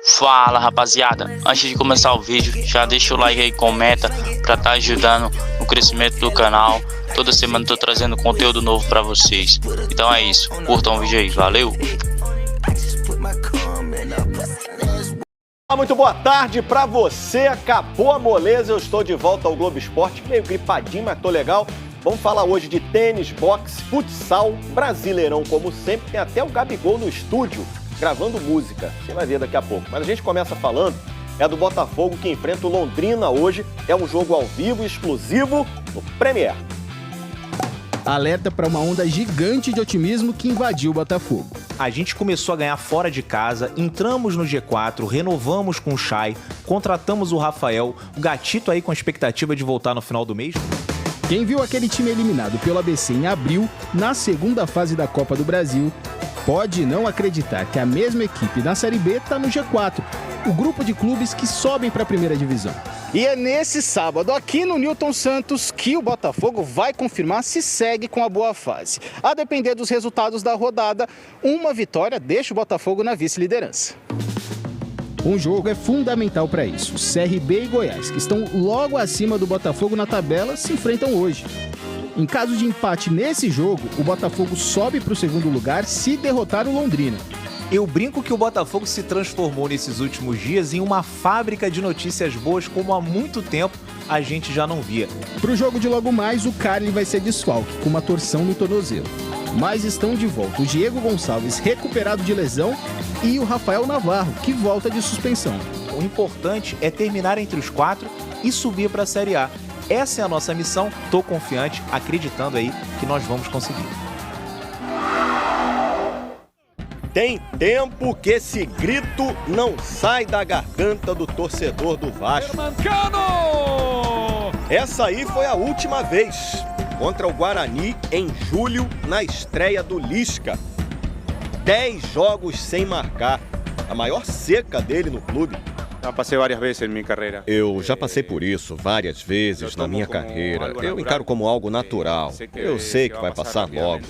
Fala rapaziada, antes de começar o vídeo, já deixa o like aí, comenta pra estar ajudando no crescimento do canal. Toda semana tô trazendo conteúdo novo pra vocês. Então é isso, curtam o vídeo aí, valeu! Muito boa tarde pra você, acabou a moleza, eu estou de volta ao Globo Esporte, meio gripadinho, mas tô legal. Vamos falar hoje de tênis, boxe, futsal, brasileirão como sempre, tem até o Gabigol no estúdio, gravando música, você vai ver daqui a pouco. Mas a gente começa falando, do Botafogo que enfrenta o Londrina hoje, é um jogo ao vivo, exclusivo, no Premier. Alerta para uma onda gigante de otimismo que invadiu o Botafogo. A gente começou a ganhar fora de casa, entramos no G4, renovamos com o Chay, contratamos o Rafael, o Gatito aí com a expectativa de voltar no final do mês. Quem viu aquele time eliminado pelo ABC em abril, na segunda fase da Copa do Brasil, pode não acreditar que a mesma equipe na Série B está no G4, o grupo de clubes que sobem para a primeira divisão. E é nesse sábado, aqui no Newton Santos, que o Botafogo vai confirmar se segue com a boa fase. A depender dos resultados da rodada, uma vitória deixa o Botafogo na vice-liderança. Um jogo é fundamental para isso. CRB e Goiás, que estão logo acima do Botafogo na tabela, se enfrentam hoje. Em caso de empate nesse jogo, o Botafogo sobe para o segundo lugar se derrotar o Londrina. Eu brinco que o Botafogo se transformou nesses últimos dias em uma fábrica de notícias boas como há muito tempo a gente já não via. Para o jogo de logo mais, o Carly vai ser desfalque, com uma torção no tornozelo. Mas estão de volta o Diego Gonçalves, recuperado de lesão, e o Rafael Navarro, que volta de suspensão. O importante é terminar entre os 4 e subir para a Série A. Essa é a nossa missão, tô confiante, acreditando aí que nós vamos conseguir. Tem tempo que esse grito não sai da garganta do torcedor do Vasco. Essa aí foi a última vez, contra o Guarani em julho, na estreia do Lisca. 10 jogos sem marcar, a maior seca dele no clube. Passei várias vezes em minha carreira. Eu já passei por isso várias vezes na minha carreira. Eu encaro como algo natural. Eu sei que vai passar logo.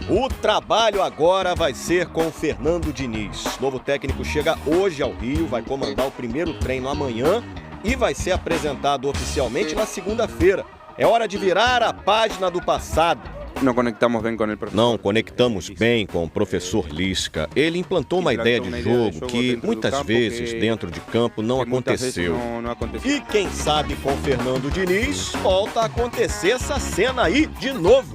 O trabalho agora vai ser com o Fernando Diniz. Novo técnico chega hoje ao Rio, vai comandar o primeiro treino amanhã e vai ser apresentado oficialmente na segunda-feira. É hora de virar a página do passado. Não conectamos bem com o professor. Não conectamos bem com o professor Lisca. Ele implantou uma ideia de jogo que muitas vezes dentro de campo não aconteceu. E quem sabe com o Fernando Diniz volta a acontecer essa cena aí de novo.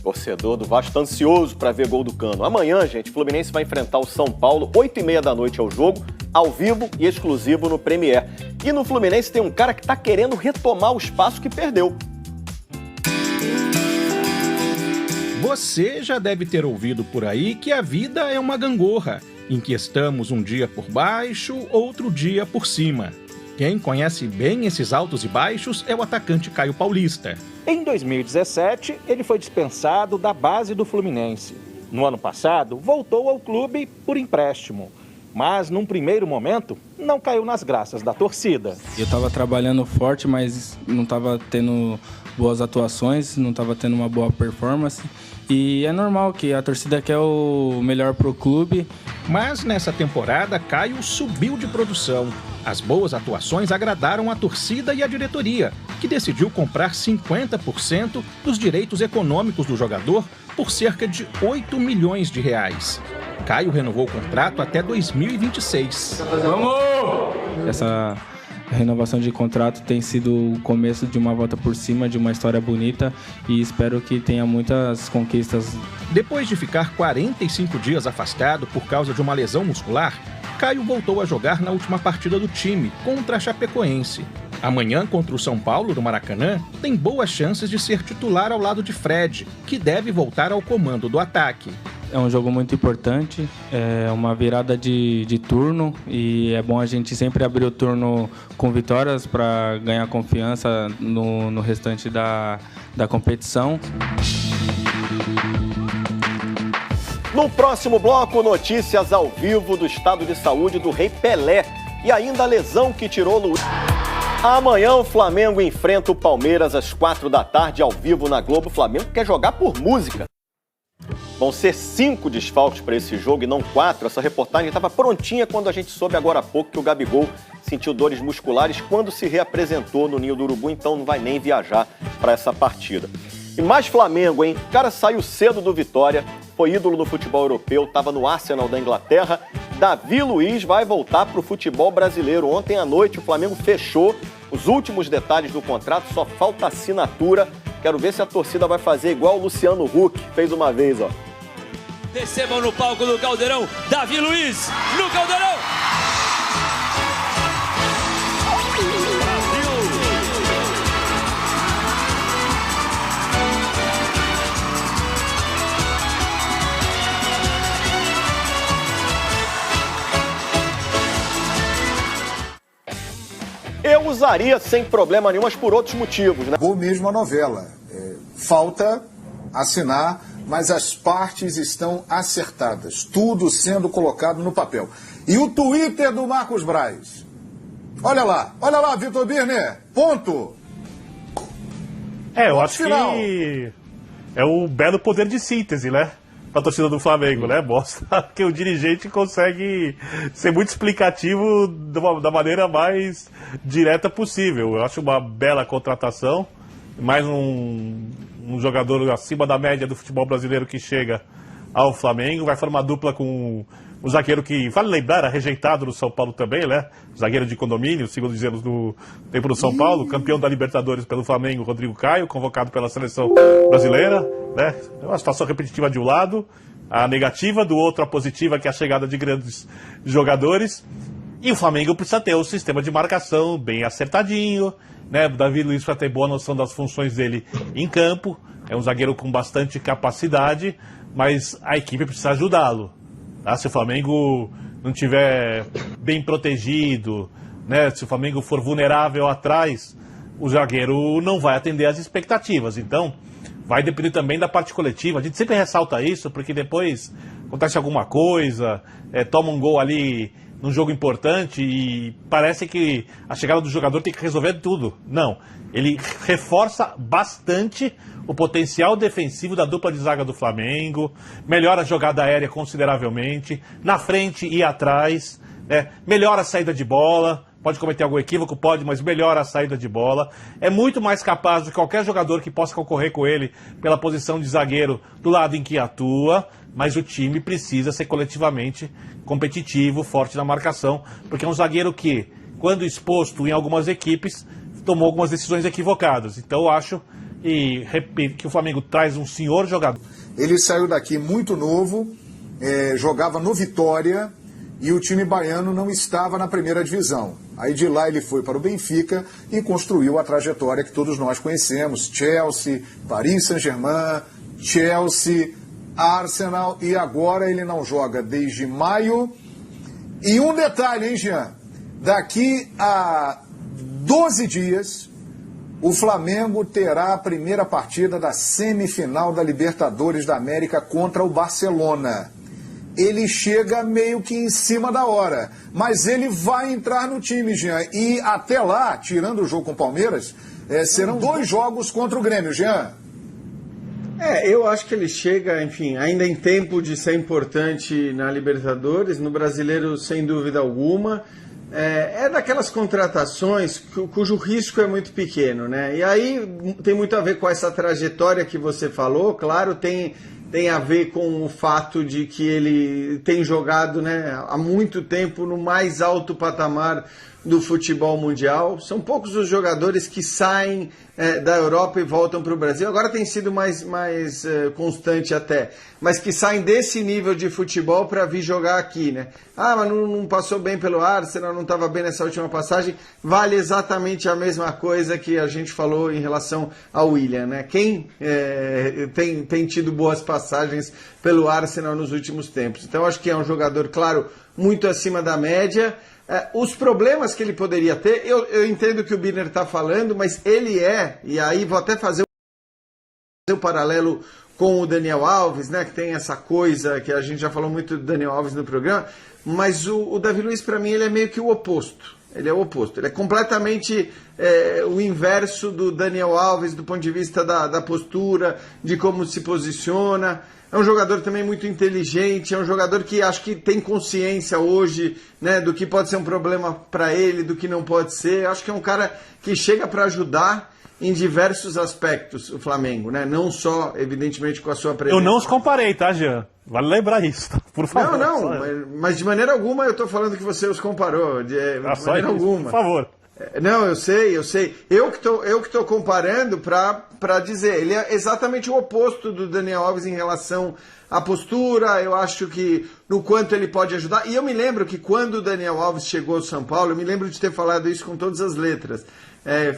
Torcedor do Vasco tá ansioso para ver gol do Cano. Amanhã, gente, o Fluminense vai enfrentar o São Paulo, 8h30 da noite é o jogo, ao vivo e exclusivo no Premier. E no Fluminense tem um cara que tá querendo retomar o espaço que perdeu. Você já deve ter ouvido por aí que a vida é uma gangorra, em que estamos um dia por baixo, outro dia por cima. Quem conhece bem esses altos e baixos é o atacante Caio Paulista. Em 2017, ele foi dispensado da base do Fluminense. No ano passado, voltou ao clube por empréstimo. Mas, num primeiro momento, não caiu nas graças da torcida. Eu estava trabalhando forte, mas não estava tendo boas atuações, não estava tendo uma boa performance. E é normal que a torcida quer o melhor para o clube. Mas nessa temporada, Caio subiu de produção. As boas atuações agradaram a torcida e a diretoria, que decidiu comprar 50% dos direitos econômicos do jogador por cerca de 8 milhões de reais. Caio renovou o contrato até 2026. Vamos! Essa renovação de contrato tem sido o começo de uma volta por cima, de uma história bonita, e espero que tenha muitas conquistas. Depois de ficar 45 dias afastado por causa de uma lesão muscular, Caio voltou a jogar na última partida do time, contra a Chapecoense. Amanhã, contra o São Paulo, no Maracanã, tem boas chances de ser titular ao lado de Fred, que deve voltar ao comando do ataque. É um jogo muito importante, é uma virada de turno, e é bom a gente sempre abrir o turno com vitórias para ganhar confiança no restante da competição. No próximo bloco, notícias ao vivo do estado de saúde do Rei Pelé e ainda a lesão que tirou Luiz. Amanhã o Flamengo enfrenta o Palmeiras às 4 da tarde ao vivo na Globo. O Flamengo quer jogar por música. Vão ser 5 desfalques para esse jogo e não 4. Essa reportagem estava prontinha quando a gente soube agora há pouco que o Gabigol sentiu dores musculares quando se reapresentou no Ninho do Urubu, então não vai nem viajar para essa partida. E mais Flamengo, hein? O cara saiu cedo do Vitória, foi ídolo no futebol europeu, estava no Arsenal da Inglaterra. Davi Luiz vai voltar para o futebol brasileiro. Ontem à noite o Flamengo fechou os últimos detalhes do contrato, só falta assinatura. Quero ver se a torcida vai fazer igual o Luciano Huck fez uma vez, ó. Recebam no palco do Caldeirão, Davi Luiz no Caldeirão! Eu usaria sem problema nenhum, mas por outros motivos, né? Vou mesmo a novela. Falta assinar, mas as partes estão acertadas. Tudo sendo colocado no papel. E o Twitter do Marcos Braz. Olha lá, Vitor Birner. Ponto. Eu acho que é o belo poder de síntese, né? Para a torcida do Flamengo, né? Mostra que o dirigente consegue ser muito explicativo da maneira mais direta possível. Eu acho uma bela contratação, mais um jogador acima da média do futebol brasileiro que chega ao Flamengo, vai formar dupla com o zagueiro que, vale lembrar, era rejeitado no São Paulo também, né? Zagueiro de condomínio, segundo dizemos no tempo do São Paulo, campeão da Libertadores pelo Flamengo, Rodrigo Caio, convocado pela seleção brasileira, né? É uma situação repetitiva de um lado, a negativa, do outro a positiva, que é a chegada de grandes jogadores. E o Flamengo precisa ter um sistema de marcação bem acertadinho, né? O Davi Luiz para ter boa noção das funções dele em campo, é um zagueiro com bastante capacidade, mas a equipe precisa ajudá-lo. Tá? Se o Flamengo não estiver bem protegido, né? Se o Flamengo for vulnerável atrás, o zagueiro não vai atender às expectativas. Então, vai depender também da parte coletiva. A gente sempre ressalta isso, porque depois acontece alguma coisa, toma um gol ali num jogo importante e parece que a chegada do jogador tem que resolver tudo. Não, ele reforça bastante o potencial defensivo da dupla de zaga do Flamengo, melhora a jogada aérea consideravelmente, na frente e atrás, melhora a saída de bola, pode cometer algum equívoco, pode, mas melhora a saída de bola, é muito mais capaz do que qualquer jogador que possa concorrer com ele pela posição de zagueiro do lado em que atua, mas o time precisa ser coletivamente competitivo, forte na marcação, porque é um zagueiro que, quando exposto em algumas equipes, tomou algumas decisões equivocadas. Então eu acho que o Flamengo traz um senhor jogador. Ele saiu daqui muito novo, jogava no Vitória e o time baiano não estava na primeira divisão. Aí de lá ele foi para o Benfica e construiu a trajetória que todos nós conhecemos. Chelsea, Paris Saint-Germain, Chelsea, Arsenal, e agora ele não joga desde maio. E um detalhe, hein, Jean? Daqui a 12 dias, o Flamengo terá a primeira partida da semifinal da Libertadores da América contra o Barcelona. Ele chega meio que em cima da hora, mas ele vai entrar no time, Jean. E até lá, tirando o jogo com o Palmeiras, serão 2 jogos contra o Grêmio, Jean. Eu acho que ele chega, enfim, ainda em tempo de ser importante na Libertadores, no Brasileiro sem dúvida alguma. É daquelas contratações cujo risco é muito pequeno, né? E aí tem muito a ver com essa trajetória que você falou, claro, tem a ver com o fato de que ele tem jogado, né, há muito tempo no mais alto patamar do futebol mundial. São poucos os jogadores que saem da Europa e voltam para o Brasil. Agora tem sido mais constante até, mas que saem desse nível de futebol para vir jogar aqui, né? Mas não passou bem pelo Arsenal, não estava bem nessa última passagem. Vale exatamente a mesma coisa que a gente falou em relação ao William, né? Quem tem tido boas passagens pelo Arsenal nos últimos tempos. Então acho que é um jogador, claro, muito acima da média. Os problemas que ele poderia ter, eu entendo o que o Birner está falando, mas ele e aí vou até fazer o paralelo com o Daniel Alves, né, que tem essa coisa que a gente já falou muito do Daniel Alves no programa, mas o Davi Luiz, para mim, ele é meio que o oposto. Ele é o oposto, ele é completamente o inverso do Daniel Alves do ponto de vista da postura, de como se posiciona. É um jogador também muito inteligente, é um jogador que acho que tem consciência hoje, né, do que pode ser um problema para ele, do que não pode ser. Acho que é um cara que chega para ajudar em diversos aspectos o Flamengo, né? Não só, evidentemente, com a sua presença. Eu não os comparei, tá, Jean? Vale lembrar isso, tá? Por favor. Mas de maneira alguma eu estou falando que você os comparou, de maneira alguma. Por favor. Não, eu sei. Eu que tô comparando para dizer, ele é exatamente o oposto do Daniel Alves em relação à postura. Eu acho que no quanto ele pode ajudar. E eu me lembro que quando o Daniel Alves chegou ao São Paulo, eu me lembro de ter falado isso com todas as letras.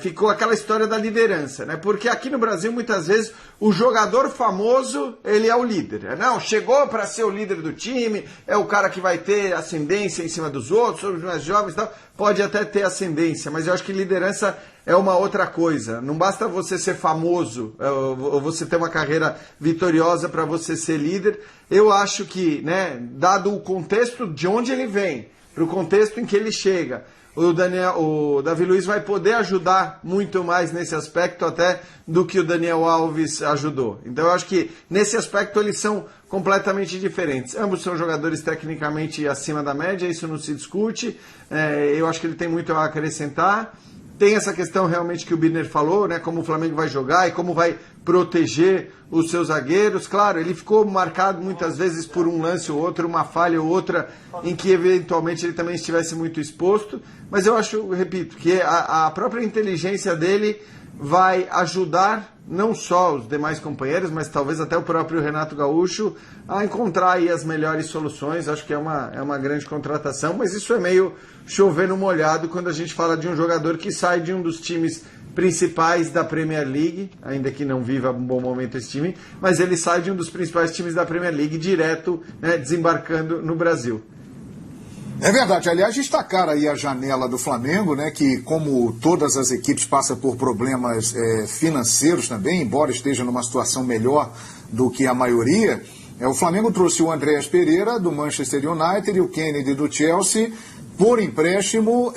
Ficou aquela história da liderança, né? Porque aqui no Brasil, muitas vezes, o jogador famoso, ele é o líder. Não, chegou para ser o líder do time, é o cara que vai ter ascendência em cima dos outros, sobre os mais jovens e tal. Pode até ter ascendência, mas eu acho que liderança é uma outra coisa. Não basta você ser famoso, ou você ter uma carreira vitoriosa para você ser líder. Eu acho que, né, dado o contexto de onde ele vem, para o contexto em que ele chega, o Davi Luiz vai poder ajudar muito mais nesse aspecto até do que o Daniel Alves ajudou. Então eu acho que nesse aspecto eles são completamente diferentes. Ambos são jogadores tecnicamente acima da média, isso não se discute. Eu acho que ele tem muito a acrescentar. Tem essa questão realmente que o Birner falou, né, como o Flamengo vai jogar e como vai proteger os seus zagueiros. Claro, ele ficou marcado muitas vezes por um lance ou outro, uma falha ou outra, em que eventualmente ele também estivesse muito exposto. Mas eu acho, repito, que a própria inteligência dele vai ajudar não só os demais companheiros, mas talvez até o próprio Renato Gaúcho a encontrar aí as melhores soluções. Acho que é uma grande contratação, mas isso é meio chover no molhado quando a gente fala de um jogador que sai de um dos times principais da Premier League, ainda que não viva um bom momento esse time, mas ele sai de um dos principais times da Premier League direto, né, desembarcando no Brasil. É verdade. Aliás, destacar aí a janela do Flamengo, né, que como todas as equipes passa por problemas financeiros também, embora esteja numa situação melhor do que a maioria. O Flamengo trouxe o Andréas Pereira do Manchester United e o Kennedy do Chelsea por empréstimo,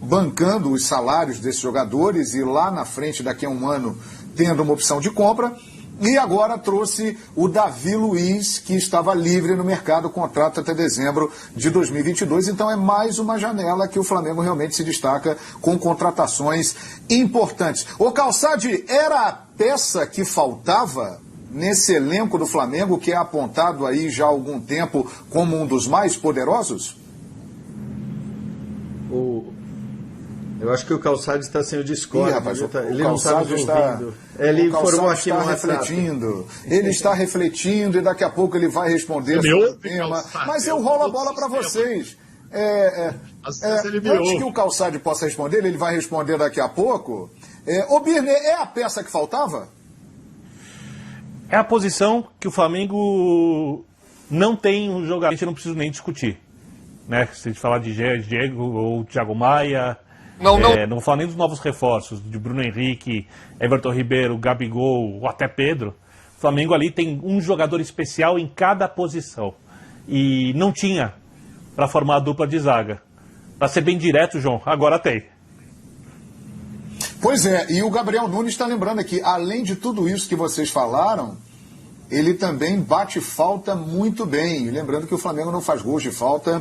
bancando os salários desses jogadores e lá na frente, daqui a um ano, tendo uma opção de compra. E agora trouxe o Davi Luiz, que estava livre no mercado, contrato até dezembro de 2022. Então é mais uma janela que o Flamengo realmente se destaca com contratações importantes. O Calçade era a peça que faltava nesse elenco do Flamengo, que é apontado aí já há algum tempo como um dos mais poderosos? Eu acho que o Calçade está sem o Discord. Rapaz, ele não está nos ouvindo. Ele informou aqui no refletindo. Ele está refletindo e daqui a pouco ele vai responder sobre o tema. Mas eu rolo a bola para vocês. Antes que o Calçade possa responder, ele vai responder daqui a pouco. O Birner, é a peça que faltava? É a posição que o Flamengo não tem um jogador. A gente não precisa nem discutir. Né? Se a gente falar de Diego ou Thiago Maia... Não vou falar nem dos novos reforços, de Bruno Henrique, Everton Ribeiro, Gabigol ou até Pedro. O Flamengo ali tem um jogador especial em cada posição. E não tinha para formar a dupla de zaga. Para ser bem direto, João, agora tem. Pois é, e o Gabriel Nunes está lembrando aqui, além de tudo isso que vocês falaram, ele também bate falta muito bem. Lembrando que o Flamengo não faz gols de falta